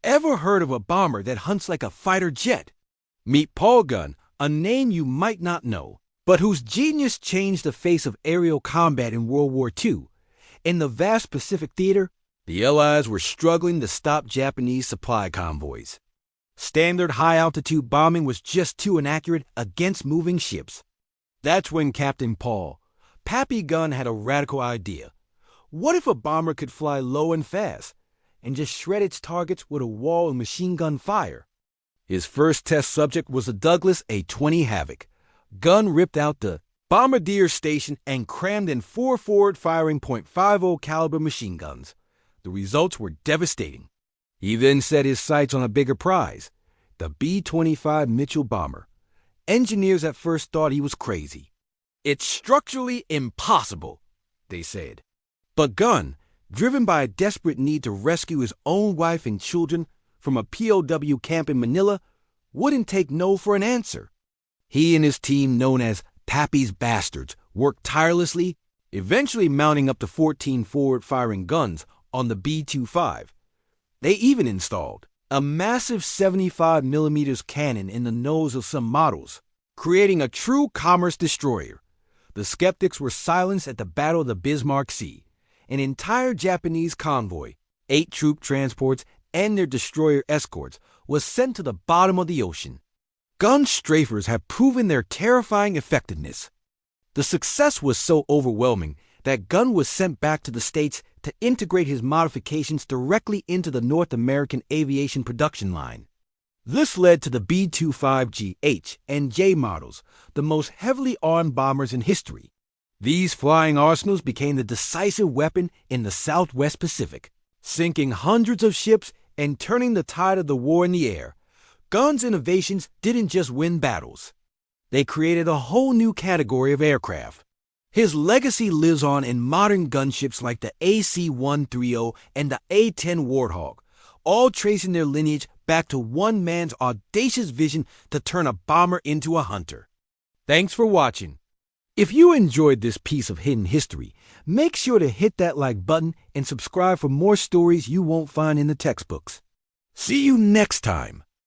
Ever heard of a bomber that hunts like a fighter jet? Meet Paul Gunn, a name you might not know, but whose genius changed the face of aerial combat in World War II. In the vast Pacific theater, the Allies were struggling to stop Japanese supply convoys. Standard high-altitude bombing was just too inaccurate against moving ships. That's when Captain Pappy Gunn had a radical idea. What if a bomber could fly low and fast, and just shred its targets with a wall of machine gun fire? His first test subject was the Douglas A-20 Havoc. Gunn ripped out the bombardier station and crammed in 4 forward-firing .50 caliber machine guns. The results were devastating. He then set his sights on a bigger prize, the B-25 Mitchell bomber. Engineers at first thought he was crazy. "It's structurally impossible," they said. But Gunn, driven by a desperate need to rescue his own wife and children from a POW camp in Manila, wouldn't take no for an answer. He and his team, known as Pappy's Bastards, worked tirelessly, eventually mounting up to 14 forward-firing guns on the B-25. They even installed a massive 75mm cannon in the nose of some models, creating a true commerce destroyer. The skeptics were silenced at the Battle of the Bismarck Sea. An entire Japanese convoy, 8 troop transports, and their destroyer escorts was sent to the bottom of the ocean. Gun strafers have proven their terrifying effectiveness. The success was so overwhelming that Gunn was sent back to the States to integrate his modifications directly into the North American aviation production line. This led to the B-25G H and J models, the most heavily armed bombers in history. These flying arsenals became the decisive weapon in the Southwest Pacific, sinking hundreds of ships and turning the tide of the war in the air. Gunn's innovations didn't just win battles. They created a whole new category of aircraft. His legacy lives on in modern gunships like the AC-130 and the A-10 Warthog, all tracing their lineage back to one man's audacious vision to turn a bomber into a hunter. Thanks for watching. If you enjoyed this piece of hidden history, make sure to hit that like button and subscribe for more stories you won't find in the textbooks. See you next time.